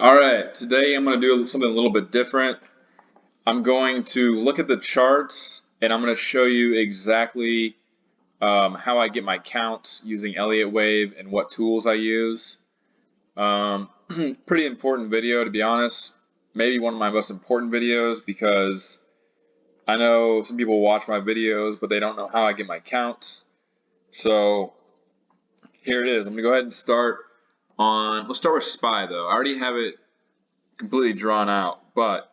Alright, today I'm going to do something a little bit different. I'm going to look at the charts and I'm going to show you exactly how I get my counts using Elliot Wave and what tools I use. Pretty important video, to be honest. Maybe one of my most important videos because I know some people watch my videos but they don't know how I get my counts. So here it is. I'm going to go ahead and start on, let's start with SPY though. I already have it completely drawn out, but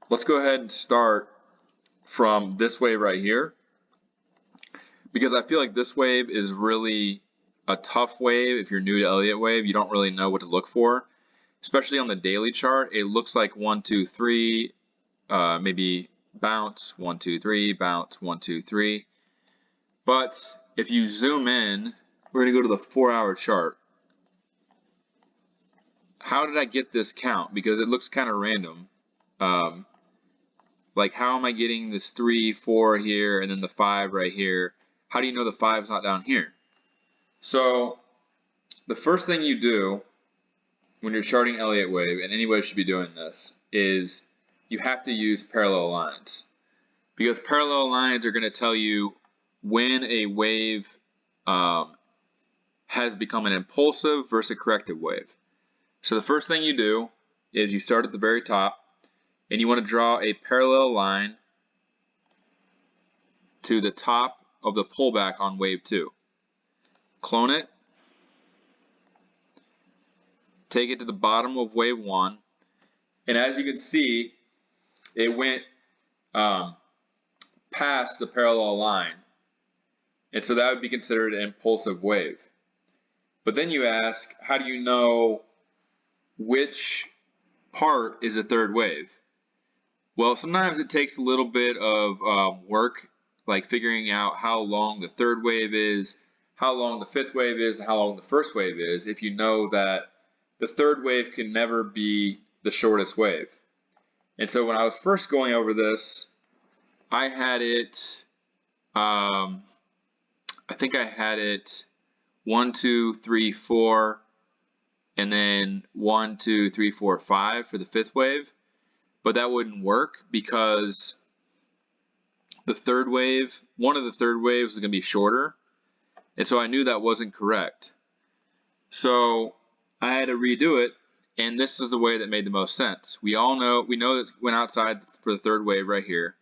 let's go ahead and start from this wave right here, because I feel like this wave is really a tough wave. If you're new to Elliott Wave, you don't really know what to look for, especially on the daily chart. It looks like 1, 2, 3, maybe bounce, 1, 2, 3, bounce, 1, 2, 3. But if you zoom in, we're going to go to the 4-hour chart. How did I get this count? Because it looks kind of random. Like, how am I getting this 3, 4 here, and then the 5 right here? How do you know the 5 is not down here? So, the first thing you do when you're charting Elliott Wave, and anybody should be doing this, is you have to use parallel lines. Because parallel lines are going to tell you when a wave has become an impulsive versus a corrective wave. So the first thing you do is you start at the very top, and you want to draw a parallel line to the top of the pullback on wave 2. Clone it, take it to the bottom of wave 1, and as you can see, it went past the parallel line, and so that would be considered an impulsive wave. But then you ask, how do you know which part is a third wave? Well, sometimes it takes a little bit of work, like figuring out how long the third wave is, how long the fifth wave is, and how long the first wave is, if you know that the third wave can never be the shortest wave. And so when I was first going over this, I had it, I think I had it 1, 2, 3, 4, and then 1, 2, 3, 4, 5 for the fifth wave. But that wouldn't work because the third wave, one of the third waves is going to be shorter. And so I knew that wasn't correct. So I had to redo it, and this is the way that made the most sense. We know that it went outside for the third wave right here,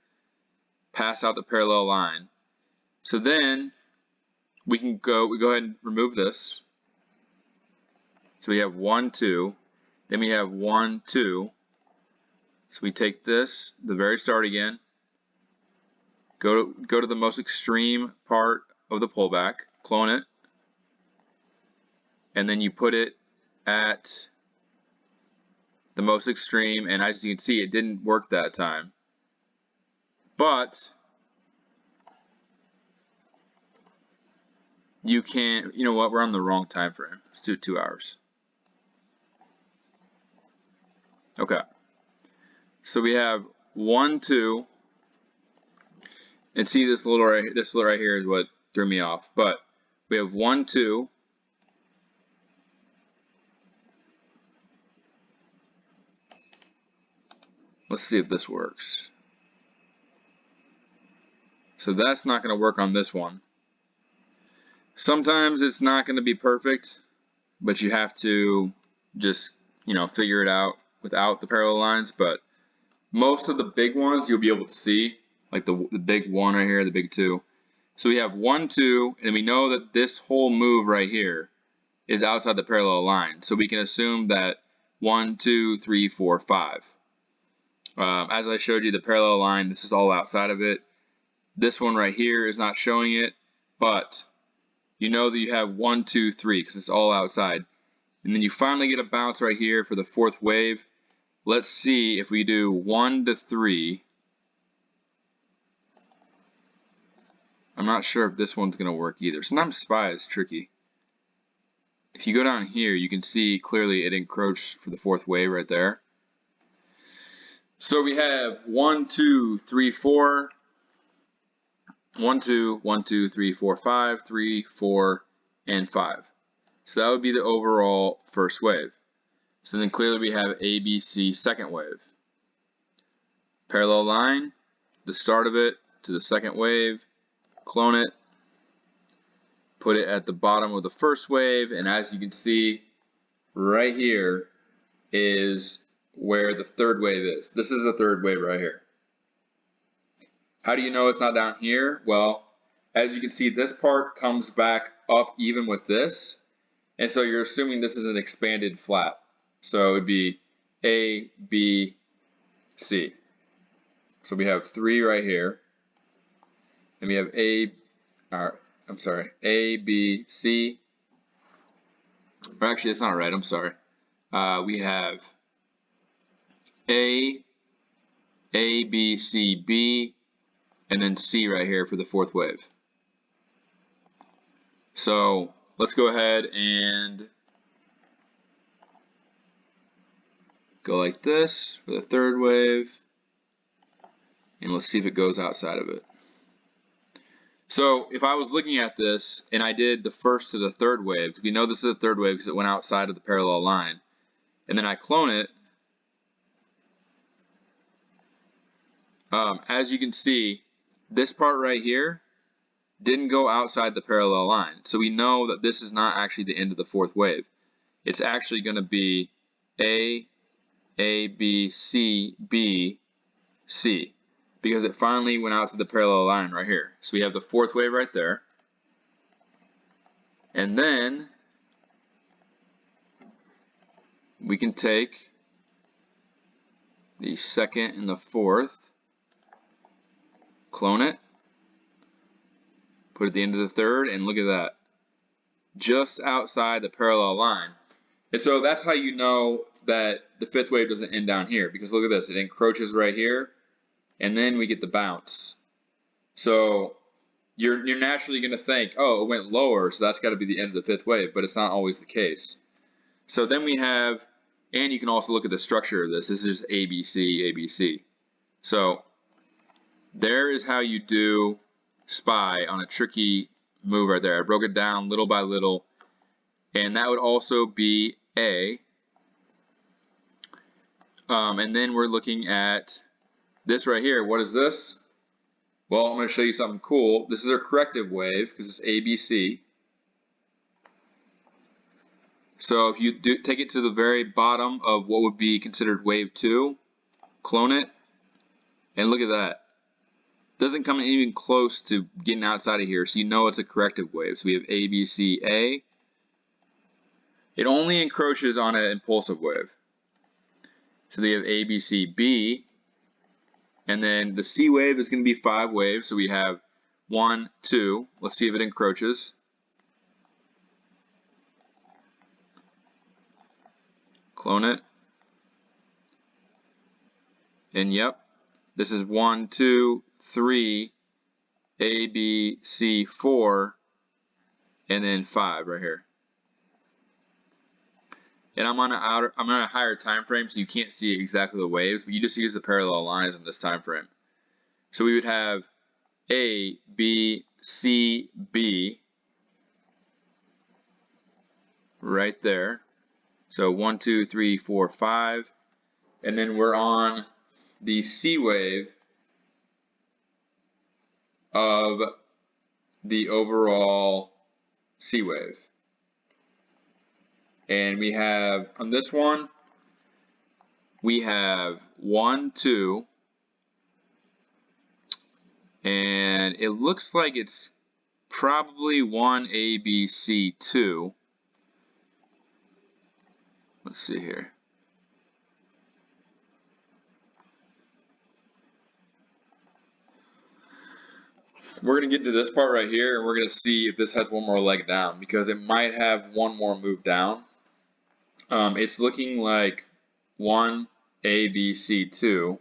passed out the parallel line. So then we go ahead and remove this. So we have 1, 2, then we have 1, 2. So we take this, the very start again, go to the most extreme part of the pullback, clone it, and then you put it at the most extreme, and as you can see, it didn't work that time. But you can, you know what, we're on the wrong time frame. Let's do 2 hours. Okay. So we have 1, 2, and see this little right here is what threw me off. But we have 1, 2, let's see if this works. So that's not going to work on this one. Sometimes it's not going to be perfect, but you have to just, figure it out without the parallel lines. But most of the big ones you'll be able to see, like the big 1 right here, the big 2. So we have 1, 2, and we know that this whole move right here is outside the parallel line. So we can assume that 1, 2, 3, 4, 5. As I showed you, the parallel line, this is all outside of it. This one right here is not showing it, but you know that you have 1, 2, 3 because it's all outside. And then you finally get a bounce right here for the fourth wave. Let's see if we do 1 to 3. I'm not sure if this one's going to work either. Sometimes SPY is tricky. If you go down here, you can see clearly it encroached for the fourth wave right there. So we have 1, 2, 3, 4. 1, 2, 1, 2, 3, 4, 5, 3, 4, and 5. So that would be the overall first wave. So then clearly we have ABC second wave. Parallel line, the start of it to the second wave, clone it, put it at the bottom of the first wave, and as you can see right here is where the third wave is. This is the third wave right here. How do you know it's not down here? Well, as you can see, this part comes back up even with this, and so you're assuming this is an expanded flat. So it would be A, B, C. So we have 3 right here, and we have A, B, C. Or actually, that's not right. I'm sorry. We have A, B, C, B, and then C right here for the fourth wave. So let's go ahead and go like this for the third wave, and let's see if it goes outside of it. So if I was looking at this and I did the first to the third wave, because we know this is the third wave because it went outside of the parallel line, and then I clone it, as you can see, this part right here didn't go outside the parallel line. So we know that this is not actually the end of the fourth wave. It's actually going to be A, B, C, B, C, because it finally went out to the parallel line right here. So we have the fourth wave right there. And then we can take the second and the fourth, clone it, put it at the end of the third, and look at that. Just outside the parallel line. And so that's how you know that the fifth wave doesn't end down here, because look at this, it encroaches right here, and then we get the bounce. So you're naturally going to think, oh, it went lower, so that's got to be the end of the fifth wave, but it's not always the case. So then we have, and you can also look at the structure of this. This is just ABC, ABC. So there is how you do SPY on a tricky move right there. I broke it down little by little, and that would also be A. And then we're looking at this right here. What is this? Well, I'm going to show you something cool. This is a corrective wave because it's ABC. So if you take it to the very bottom of what would be considered wave 2, clone it, and look at that. Doesn't come even close to getting outside of here, so you know it's a corrective wave. So we have A, B, C, A. It only encroaches on an impulsive wave. So they have A, B, C, B. And then the C wave is going to be 5 waves. So we have 1, 2. Let's see if it encroaches. Clone it. And yep, this is 1, 2, 3, A, B, C, 4, and then 5 right here. And I'm on a higher time frame, so you can't see exactly the waves, but you just use the parallel lines in this time frame. So we would have A, B, C, B right there. So 1, 2, 3, 4, 5, and then we're on the C wave of the overall C wave. And we have, on this one, we have 1, 2, and it looks like it's probably 1, A, B, C, 2. Let's see here. We're going to get to this part right here, and we're going to see if this has one more leg down, because it might have one more move down. It's looking like 1, A, B, C, 2.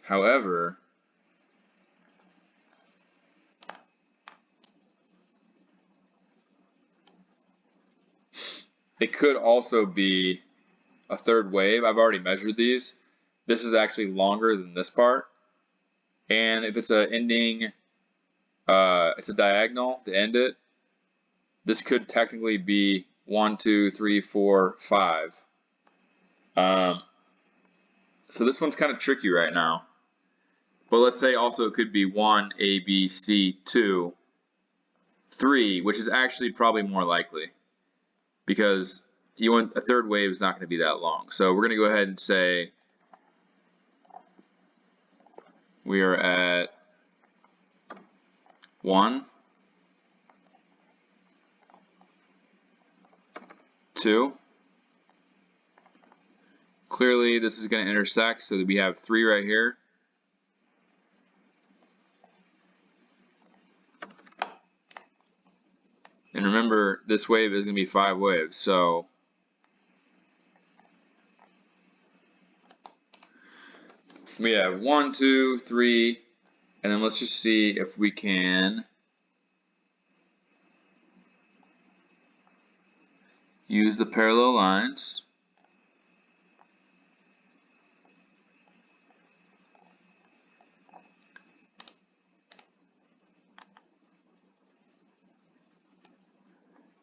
However, it could also be a third wave. I've already measured these. This is actually longer than this part. And if it's a ending, it's a diagonal to end it. This could technically be 1, 2, 3, 4, 5. So this one's kind of tricky right now. But let's say also it could be 1, A, B, C, 2, 3, which is actually probably more likely because you want a third wave is not going to be that long. So we're going to go ahead and say we are at 1, 2. Clearly this is going to intersect so that we have 3 right here. And remember, this wave is going to be 5 waves, so we have 1, 2, 3, and then let's just see if we can use the parallel lines.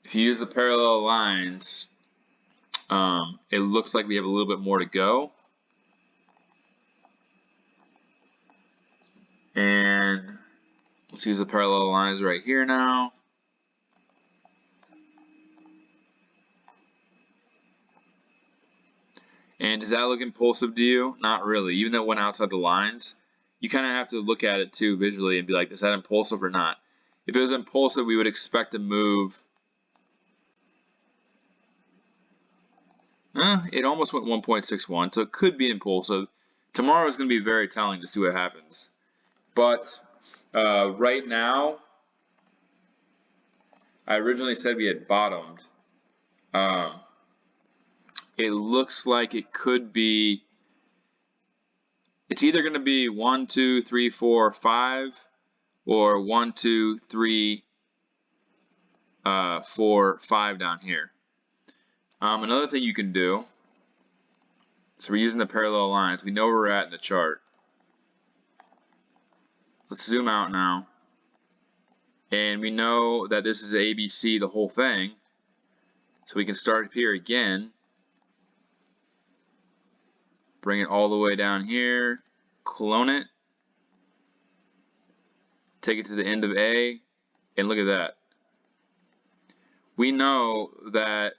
If you use the parallel lines, it looks like we have a little bit more to go. And let's use the parallel lines right here now. And does that look impulsive to you? Not really. Even though it went outside the lines, you kind of have to look at it too visually and be like, is that impulsive or not? If it was impulsive, we would expect to move. It almost went 1.61, so it could be impulsive. Tomorrow is going to be very telling to see what happens. But right now, I originally said we had bottomed. It looks like it could be, it's either going to be 1, 2, 3, 4, 5, or 1, 2, 3, 4, 5 down here. Another thing you can do, so we're using the parallel lines. We know where we're at in the chart. Let's zoom out now. And we know that this is ABC, the whole thing. So we can start here again. Bring it all the way down here. Clone it. Take it to the end of A. And look at that. We know that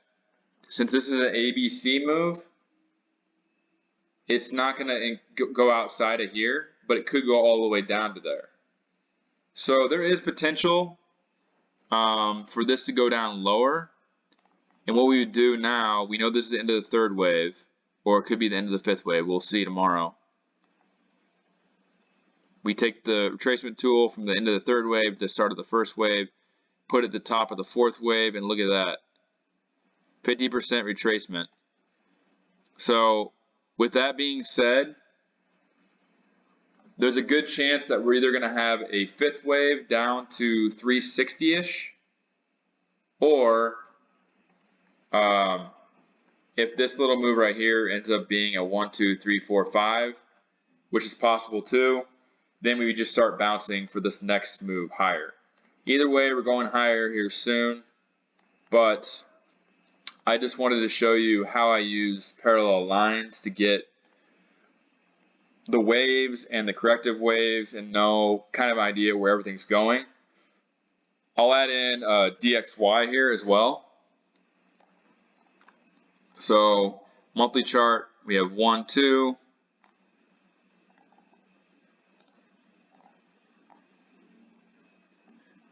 since this is an ABC move, it's not going to go outside of here, but it could go all the way down to there. So there is potential for this to go down lower. And what we would do now, we know this is the end of the third wave, or it could be the end of the 5th wave. We'll see tomorrow. We take the retracement tool from the end of the 3rd wave to the start of the 1st wave, put it at the top of the 4th wave, and look at that. 50% retracement. So with that being said, there's a good chance that we're either going to have a 5th wave down to 360-ish, or if this little move right here ends up being a 1, 2, 3, 4, 5, which is possible too, then we would just start bouncing for this next move higher. Either way, we're going higher here soon, but I just wanted to show you how I use parallel lines to get the waves and the corrective waves and know kind of idea where everything's going. I'll add in DXY here as well. So monthly chart, we have 1, 2,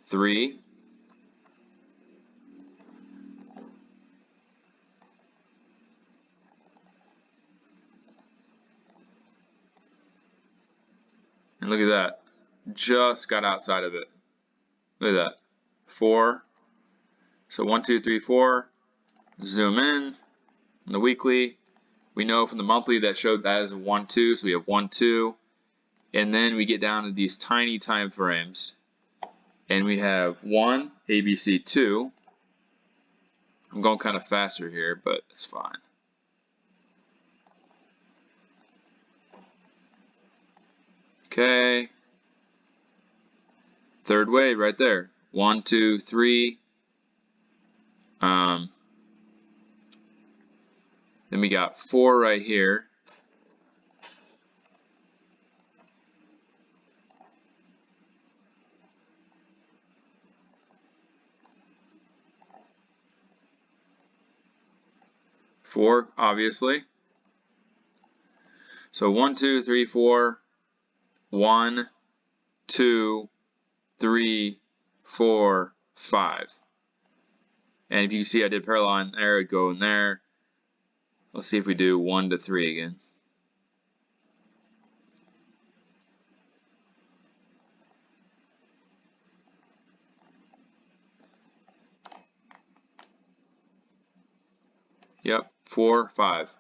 3, and look at that, just got outside of it. Look at that, 4. So 1, 2, 3, 4. Zoom in. On the weekly, we know from the monthly that showed that as a 1, 2, so we have 1, 2, and then we get down to these tiny time frames, and we have 1, ABC, 2. I'm going kind of faster here, but it's fine. Okay. 3rd wave right there. 1, 2, 3. we got 4 right here. Four, obviously. So 1, 2, 3, 4. 1, 2, 3, 4, 5. And if you see I did parallel line there, it'd go in there. Let's see if we do 1 to 3 again. Yep, 4, 5.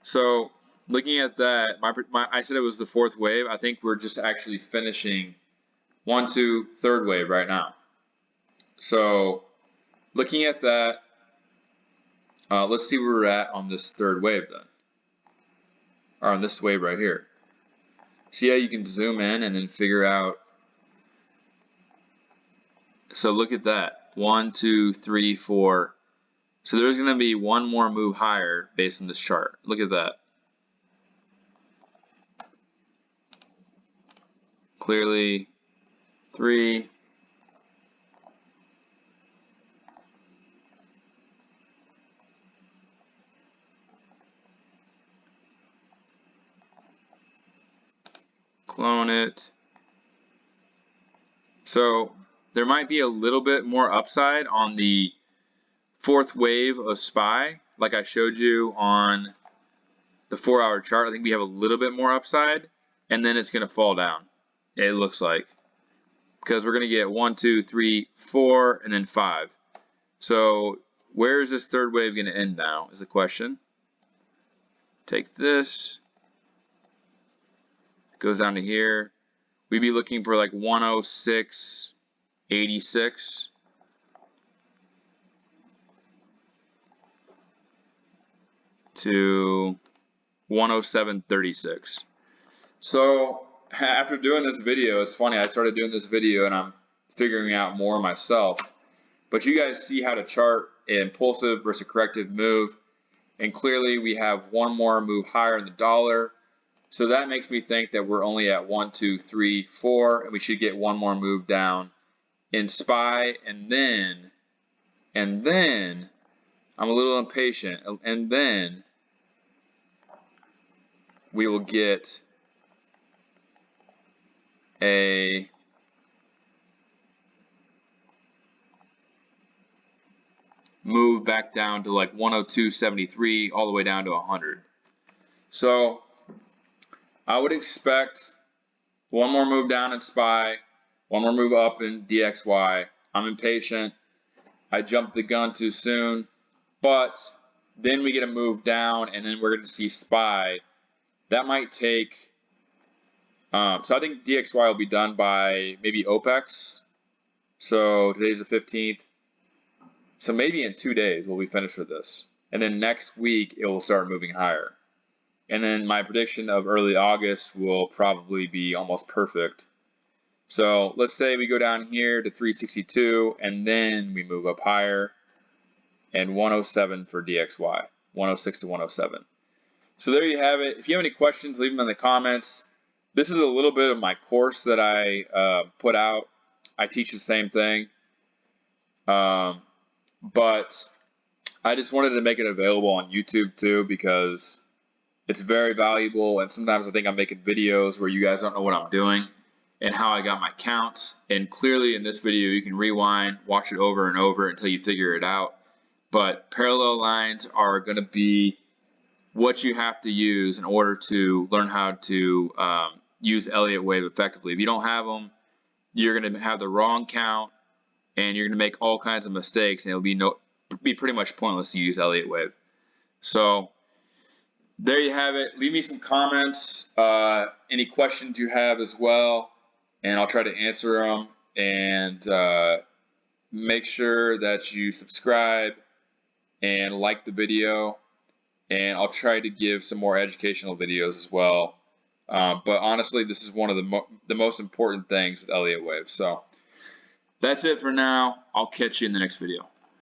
So looking at that, I said it was the 4th wave. I think we're just actually finishing 1, 2, 3rd wave right now. So looking at that, let's see where we're at on this 3rd wave then, or on this wave right here. See how you can zoom in and then figure out. So look at that, 1, 2, 3, 4. So there's going to be one more move higher based on this chart. Look at that. Clearly 3. Clone it. So there might be a little bit more upside on the 4th wave of SPY, like I showed you on the 4-hour chart. I think we have a little bit more upside, and then it's going to fall down, it looks like, because we're going to get 1, 2, 3, 4, and then 5. So where is this 3rd wave going to end now is the question. Take this, goes down to here. We'd be looking for like 106.86. To 107.36. So after doing this video, it's funny, I started doing this video and I'm figuring out more myself. But you guys see how to chart an impulsive versus corrective move. And clearly we have one more move higher in the dollar. So that makes me think that we're only at 1, 2, 3, 4, and we should get one more move down in SPY, and then I'm a little impatient, and then we will get a move back down to like 102.73 all the way down to 100. So I would expect one more move down in SPY, one more move up in DXY. I'm impatient. I jumped the gun too soon, but then we get a move down, and then we're going to see SPY. That might take, so I think DXY will be done by maybe OPEX. So today's the 15th. So maybe in 2 days we'll be finished with this. And then next week it will start moving higher. And then my prediction of early August will probably be almost perfect. So let's say we go down here to 362 and then we move up higher, and 107 for DXY, 106 to 107. So there you have it. If you have any questions, leave them in the comments. This is a little bit of my course that I put out. I teach the same thing, but I just wanted to make it available on YouTube too, because it's very valuable, and sometimes I think I'm making videos where you guys don't know what I'm doing and how I got my counts. And clearly in this video you can rewind, watch it over and over until you figure it out. But parallel lines are going to be what you have to use in order to learn how to use Elliot Wave effectively. If you don't have them, you're going to have the wrong count, and you're going to make all kinds of mistakes, and it'll be pretty much pointless to use Elliot Wave. So there you have it. Leave me some comments, any questions you have as well, and I'll try to answer them. And make sure that you subscribe and like the video, and I'll try to give some more educational videos as well. But honestly, this is one of the most important things with Elliot Wave. So that's it for now. I'll catch you in the next video.